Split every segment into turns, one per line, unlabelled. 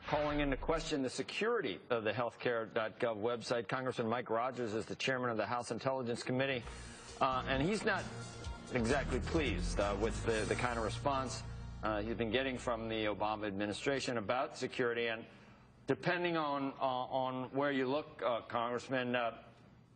calling into question the security of the healthcare.gov website. Congressman Mike Rogers is the chairman of the House Intelligence Committee, and he's not exactly pleased with the kind of response he's been getting from the Obama administration about security. And depending on where you look, Congressman,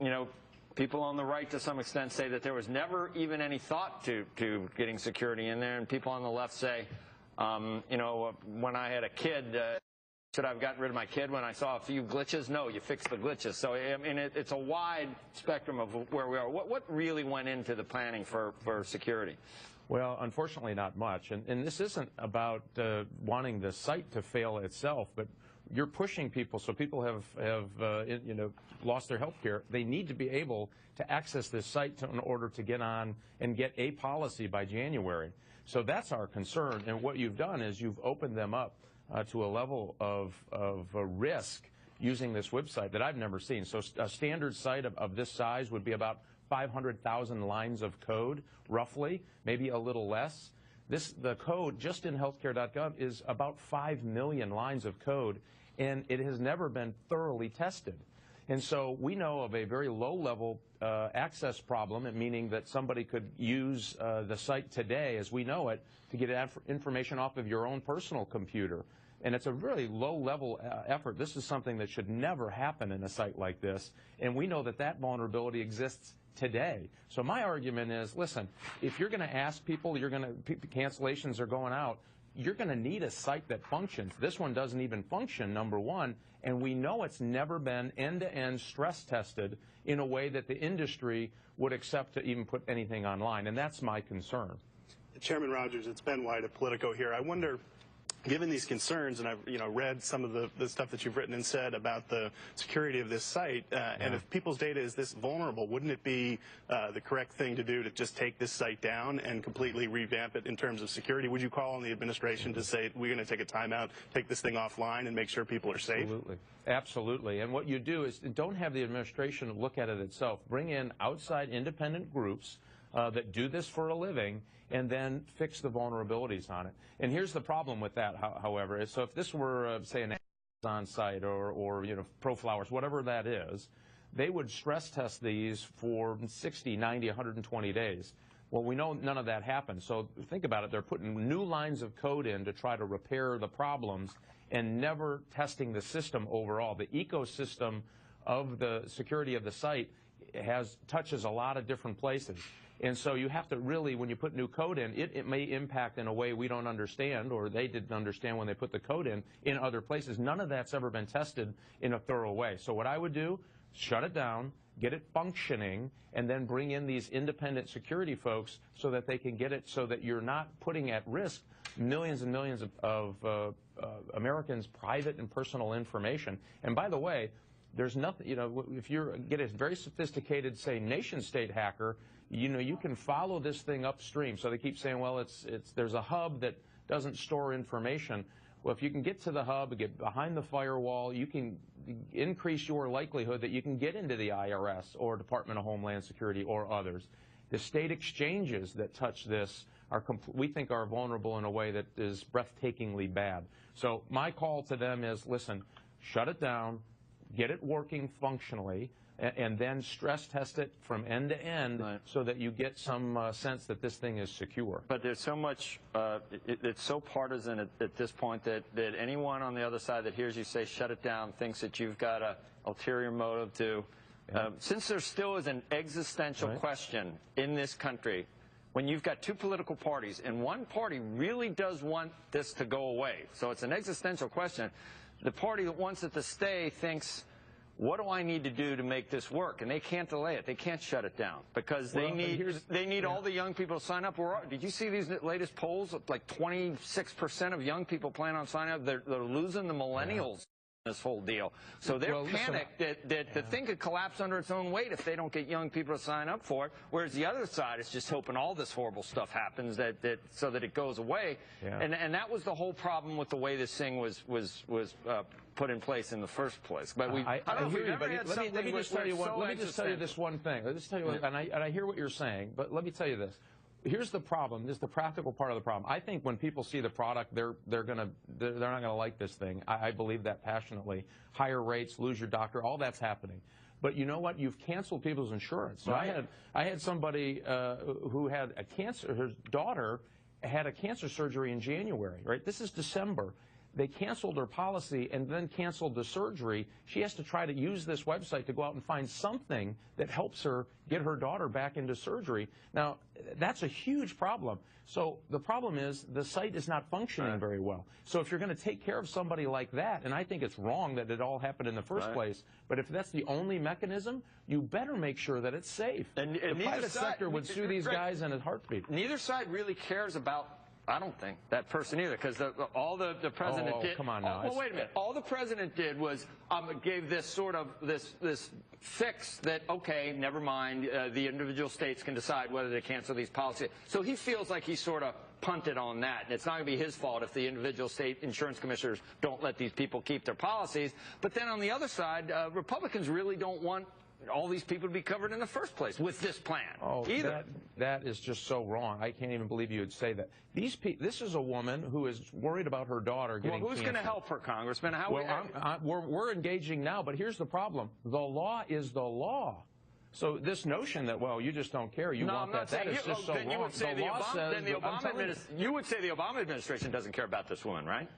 you know, people on the right to some extent say that there was never even any thought to getting security in there, and people on the left say, you know, when I had a kid, should I have gotten rid of my kid when I saw a few glitches? No, you fixed the glitches. So, I mean, it's a wide spectrum of where we are. What really went into the planning for security?
Well, unfortunately, not much. And this isn't about wanting the site to fail itself, but you're pushing people, so people have you know, lost their health care. They need to be able to access this site in order to get on and get a policy by January. So that's our concern. And what you've done is you've opened them up to a level of risk using this website that I've never seen. So a standard site of this size would be about 500,000 lines of code, roughly, maybe a little less. The code just in healthcare.gov is about 5 million lines of code, and it has never been thoroughly tested. And so we know of a very low-level access problem, meaning that somebody could use the site today, as we know it, to get information off of your own personal computer. And it's a really low-level effort. This is something that should never happen in a site like this, and we know that that vulnerability exists today. So my argument is, listen, if you're going to ask people, cancellations are going out, you're going to need a site that functions. This one doesn't even function, number one, and we know it's never been end-to-end stress tested in a way that the industry would accept to even put anything online, and that's my concern.
Chairman Rogers, it's Ben White of Politico here. I wonder, given these concerns, and I've read some of the stuff that you've written and said about the security of this site, and if people's data is this vulnerable, wouldn't it be the correct thing to do to just take this site down and completely revamp it in terms of security? Would you call on the administration to say, we're going to take a timeout, take this thing offline, and make sure people are safe?
Absolutely. Absolutely. And what you do is don't have the administration look at it itself. Bring in outside independent groups that do this for a living, and then fix the vulnerabilities on it. And here's the problem with that, however, is so if this were, say, an Amazon site or ProFlowers, whatever that is, they would stress test these for 60, 90, 120 days. Well, we know none of that happened. So think about it. They're putting new lines of code in to try to repair the problems and never testing the system overall. The ecosystem of the security of the site touches a lot of different places. And so you have to really, when you put new code in, it may impact in a way we don't understand, or they didn't understand when they put the code in other places. None of that's ever been tested in a thorough way. So what I would do, shut it down, get it functioning, and then bring in these independent security folks so that they can get it so that you're not putting at risk millions and millions of Americans' private and personal information. And by the way, there's nothing, if you get a very sophisticated, say, nation-state hacker, you can follow this thing upstream. So they keep saying, well, there's a hub that doesn't store information. Well, if you can get to the hub, get behind the firewall, you can increase your likelihood that you can get into the IRS or Department of Homeland Security or others. The state exchanges that touch this we think are vulnerable in a way that is breathtakingly bad. So my call to them is, listen, shut it down, get it working functionally, and then stress test it from end to end, right, so that you get some sense that this thing is secure.
But there's so much, it's so partisan at this point that anyone on the other side that hears you say shut it down thinks that you've got an ulterior motive to, since there still is an existential question in this country, when you've got two political parties, and one party really does want this to go away, so it's an existential question, the party that wants it to stay thinks, what do I need to do to make this work? And they can't delay it. They can't shut it down because they need all the young people to sign up. Did you see these latest polls? Like 26% of young people plan on signing up. They're losing the millennials in this whole deal. So they're panicked that the thing could collapse under its own weight if they don't get young people to sign up for it. Whereas the other side is just hoping all this horrible stuff happens so that it goes away. And that was the whole problem with the way this thing was put in place in the first place. But I hear you, but let me just tell you this one thing. Let me just tell you this one thing. Let me just tell you, and I hear what you're saying, but let me tell you this.
here's the problem. This is the practical part of the problem. I think when people see the product, they're not gonna like this thing. I believe that passionately. Higher rates, lose your doctor, all that's happening. But you know what? You've canceled people's insurance. So
Right.
I had somebody who had a cancer. Her daughter had a cancer surgery in January. Right. This is December. They canceled her policy and then canceled the surgery. She has to try to use this website to go out and find something that helps her get her daughter back into surgery. Now, that's a huge problem. So the problem is the site is not functioning very well. So if you're going to take care of somebody like that, and I think it's wrong that it all happened in the first place, but if that's the only mechanism, you better make sure that it's safe.
And
the private sector would sue these guys in a heartbeat.
Neither side really cares about, I don't think, that person either, because all the president did.
Come on now.
Well, wait a minute. All the president did was gave this sort of this fix that, okay, never mind, the individual states can decide whether to cancel these policies. So he feels like he sort of punted on that, and it's not going to be his fault if the individual state insurance commissioners don't let these people keep their policies. But then on the other side, Republicans really don't want all these people to be covered in the first place with this plan either.
That is just so wrong. I can't even believe you would say that. This is a woman who is worried about her daughter getting
Well, who's going to help her, Congressman?
We're engaging now, but here's the problem. The law is the law. So this notion that, well, you just don't care, you want that, that is just so wrong.
You would say
the law says,
you would say the Obama administration doesn't care about this woman, right?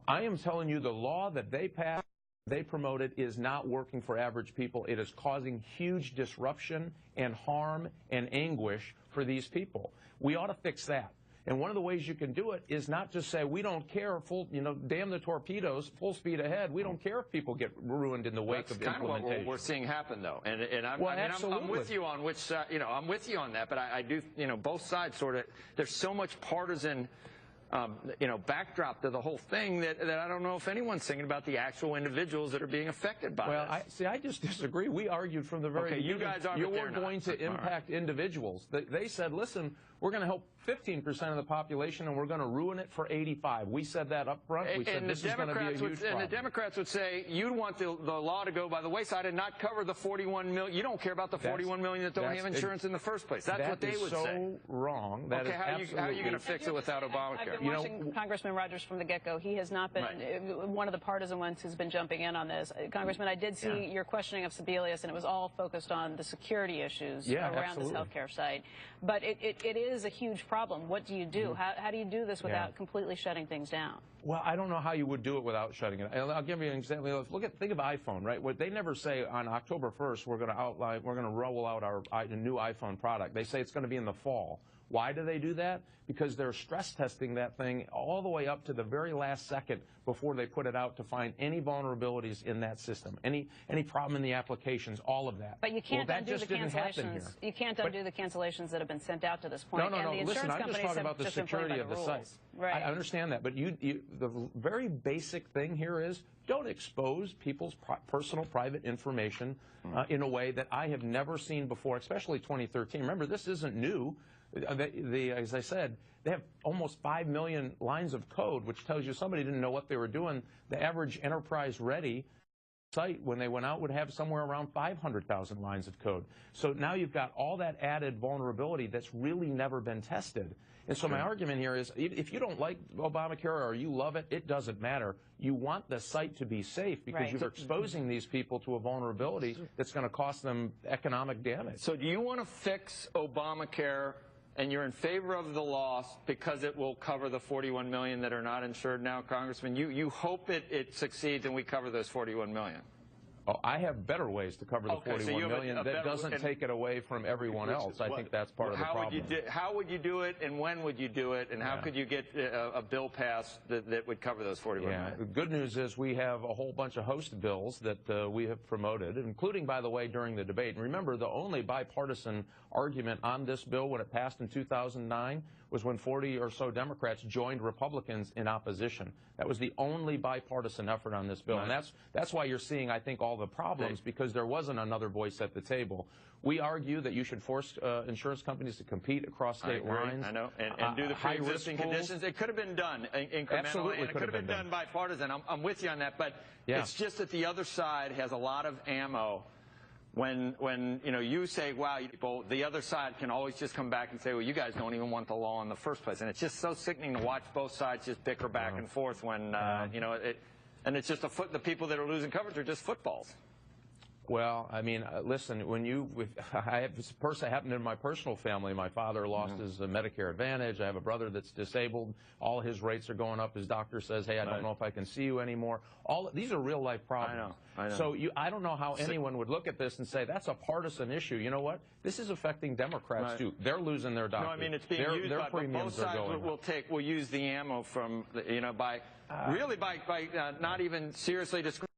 I am telling you the law that they passed, they promoted, is not working for average people. It is causing huge disruption and harm and anguish for these people. We ought to fix that. And one of the ways you can do it is not just say, we don't care, damn the torpedoes, full speed ahead. We don't care if people get ruined in the wake of implementation.
Kind of what we're seeing happen, though. And I'm with you on which, I'm with you on that. But I do, both sides sort of, there's so much partisan backdrop to the whole thing that I don't know if anyone's thinking about the actual individuals that are being affected by this.
Well, I just disagree. We argued from the very beginning.
You guys are,
you're going to impact individuals. They said, listen, we're going to help 15% of the population, and we're going to ruin it for 85. We said that up front. We said this is going to be a huge problem.
And the Democrats would say, you'd want the law to go by the wayside and not cover the 41 million. You don't care about the 41 million that don't have insurance in the first place. That's what they would say.
That is so wrong. That is absolutely.
How are you going to fix it without Obamacare?
I've been watching Congressman Rogers from the get-go. He has not been one of the partisan ones who's been jumping in on this. Congressman, I did see your questioning of Sebelius, and it was all focused on the security issues around this healthcare site. But it is a huge problem. What do you do? How do you do this without completely shutting things down?
Well, I don't know how you would do it without shutting it. I'll give you an example. Think of iPhone, right? What they never say on October 1st, we're going to roll out our new iPhone product. They say it's going to be in the fall. Why do they do that? Because they're stress testing that thing all the way up to the very last second before they put it out to find any vulnerabilities in that system, any problem in the applications, all of that.
But you can't undo the cancellations. You can't undo the cancellations that have been sent out to this point.
No. Listen, I'm just talking about the security of the site.
Right.
I understand that, but the very basic thing here is don't expose people's personal, private information in a way that I have never seen before, especially 2013. Remember, this isn't new. As I said, they have almost 5 million lines of code, which tells you somebody didn't know what they were doing. The average enterprise-ready site, when they went out, would have somewhere around 500,000 lines of code. So now you've got all that added vulnerability that's really never been tested. And so my argument here is, if you don't like Obamacare or you love it, it doesn't matter. You want the site to be safe because you're exposing these people to a vulnerability that's going to cost them economic damage.
So do you want to fix Obamacare, and you're in favor of the loss because it will cover the 41 million that are not insured now, Congressman? You hope it succeeds and we cover those 41 million.
Oh, I have better ways to cover the 41 million that doesn't take it away from everyone else. I think that's part of the problem.
How would you do it, and when would you do it, and how could you get a bill passed that would cover those 41 million?
The good news is we have a whole bunch of host bills that we have promoted, including, by the way, during the debate. And remember, the only bipartisan argument on this bill when it passed in 2009 was when 40 or so Democrats joined Republicans in opposition. That was the only bipartisan effort on this bill. And that's why you're seeing, I think, all the problems, because there wasn't another voice at the table. We argue that you should force insurance companies to compete across state lines.
I know, and do the pre-existing conditions. It could have been done incrementally.
Absolutely,
and it could have been done bipartisan. I'm with you on that, but it's just that the other side has a lot of ammo when you know, you say, wow, people, the other side can always just come back and say, well, you guys don't even want the law in the first place. And it's just so sickening to watch both sides just bicker back and forth when, you know, and it's just the people that are losing coverage are just footballs.
Well, I mean, listen, when I have this person happened in my personal family. My father lost his Medicare Advantage. I have a brother that's disabled. All his rates are going up. His doctor says, hey, I don't know if I can see you anymore. These are real life problems.
I know.
So I don't know how anyone would look at this and say that's a partisan issue. You know what? This is affecting Democrats too. They're losing their doctors.
No, I mean, it's being used
their
by
premiums
both sides.
are going
Will use the ammo from, you know, by not even seriously discriminating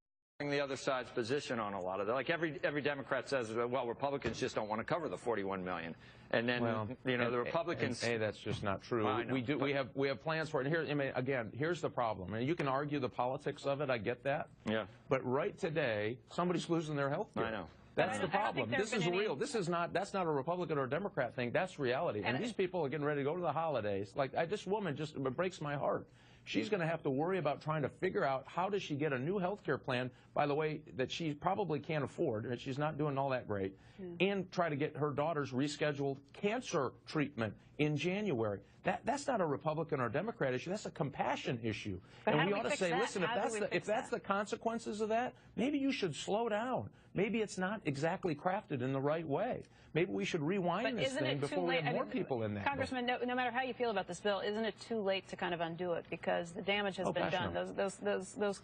the other side's position on a lot of it. Like every Democrat says, well, Republicans just don't want to cover the 41 million, and then you know, the Republicans.
Hey, that's just not true.
Well,
we have plans for it. And here, I mean, again, here's the problem. And you can argue the politics of it. I get that.
Yeah.
But right today, somebody's losing their health care.
I know.
That's the problem. This is real. This is not. That's not a Republican or Democrat thing. That's reality. And these people are getting ready to go to the holidays. Like this woman just it breaks my heart. She's going to have to worry about trying to figure out how does she get a new health care plan, by the way, that she probably can't afford, and she's not doing all that great, and try to get her daughter's rescheduled cancer treatment in January. That's not a Republican or Democrat issue. That's a compassion issue.
But
and we ought to say, listen, if that's the consequences of that, maybe you should slow down. Maybe it's not exactly crafted in the right way. Maybe we should rewind this thing before we have more people in that.
Congressman, no matter how you feel about this bill, isn't it too late to kind of undo it because the damage has been done?
No.
Those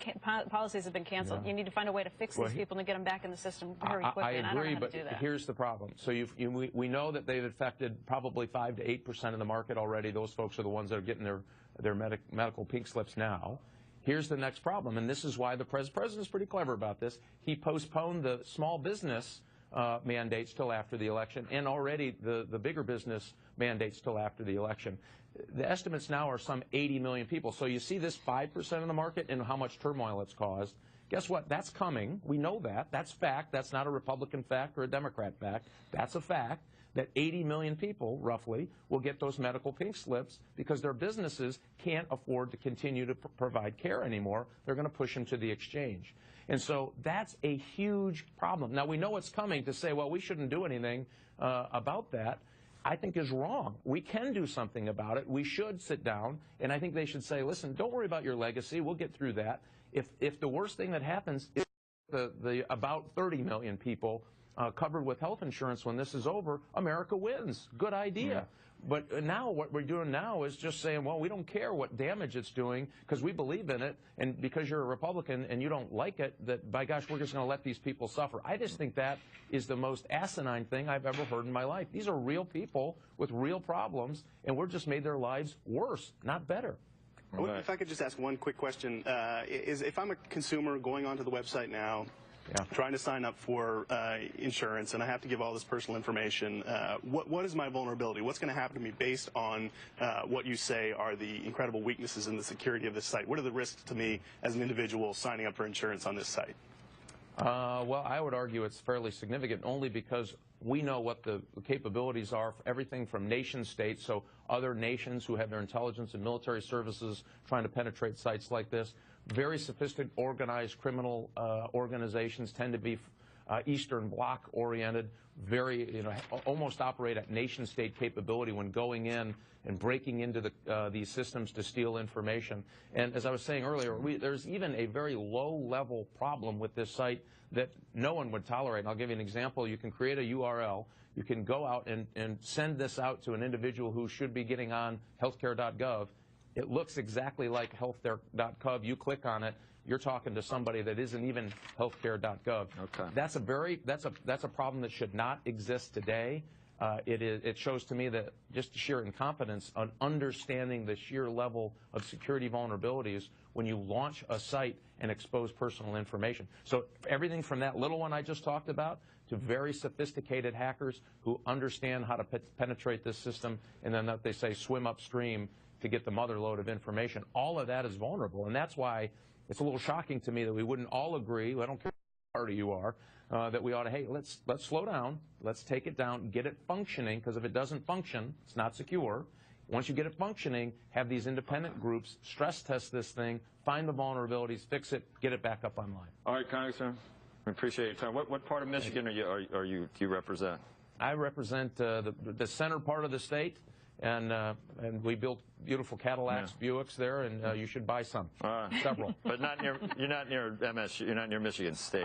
policies have been canceled. You need to find a way to fix these people and to get them back in the system very quickly.
I agree,
and I don't know how
but
to do that.
Here's the problem. So we know that they've affected probably 5 to 8% of the market already. Those folks are the ones that are getting their medical pink slips now. Here's the next problem, and this is why the president's pretty clever about this. He postponed the small business mandates till after the election, and already the bigger business mandates till after the election. The estimates now are some 80 million people. So you see this 5% of the market and how much turmoil it's caused. Guess what? That's coming. We know that. That's fact. That's not a Republican fact or a Democrat fact. That's a fact that 80 million people, roughly, will get those medical pink slips because their businesses can't afford to continue to provide care anymore. They're going to push them to the exchange. And so that's a huge problem. Now, we know it's coming. To say, well, we shouldn't do anything about that, I think is wrong. We can do something about it. We should sit down, and I think they should say, listen, don't worry about your legacy. We'll get through that. If the worst thing that happens is the about 30 million people covered with health insurance when this is over, America wins. Good idea. Yeah. But now what we're doing now is just saying, well, we don't care what damage it's doing because we believe in it, and because you're a Republican and you don't like it, that, by gosh, we're just going to let these people suffer. I just think that is the most asinine thing I've ever heard in my life. These are real people with real problems, and we're just made their lives worse, not better.
Right. If I could just ask one quick question. If I'm a consumer going onto the website now, trying to sign up for insurance, and I have to give all this personal information, what is my vulnerability? What's going to happen to me based on what you say are the incredible weaknesses in the security of this site? What are the risks to me as an individual signing up for insurance on this site?
Well, I would argue it's fairly significant only because we know what the capabilities are for everything from nation states, so other nations who have their intelligence and military services trying to penetrate sites like this. Very sophisticated, organized criminal organizations tend to be Eastern Bloc oriented, very, almost operate at nation-state capability when going in and breaking into these systems to steal information. And as I was saying earlier, there's even a very low-level problem with this site that no one would tolerate. And I'll give you an example. You can create a URL. You can go out and send this out to an individual who should be getting on healthcare.gov. It looks exactly like healthcare.gov. You click on it, you're talking to somebody that isn't even healthcare.gov.
Okay.
That's a problem that should not exist today. It shows to me that just sheer incompetence on understanding the sheer level of security vulnerabilities when you launch a site and expose personal information. So everything from that little one I just talked about to very sophisticated hackers who understand how to penetrate this system, and then they say swim upstream to get the mother lode of information. All of that is vulnerable, and that's why it's a little shocking to me that we wouldn't all agree, I don't care what party you are, that we ought to, hey, let's slow down, let's take it down, get it functioning, because if it doesn't function, it's not secure. Once you get it functioning, have these independent groups stress test this thing, find the vulnerabilities, fix it, get it back up online.
All right, Congressman. We appreciate your time. What part of Michigan do you represent?
I represent the center part of the state, and we built beautiful Cadillacs, Buicks there, and you should buy some, several.
But you're not near MSU. You're not near Michigan State.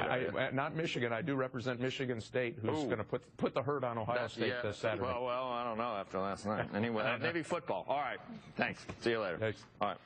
Not Michigan. I do represent Michigan State, who's going to put the hurt on Ohio State this Saturday.
Well, I don't know after last night. Anyway, maybe football. All right. Thanks. See you later.
Thanks.
All right.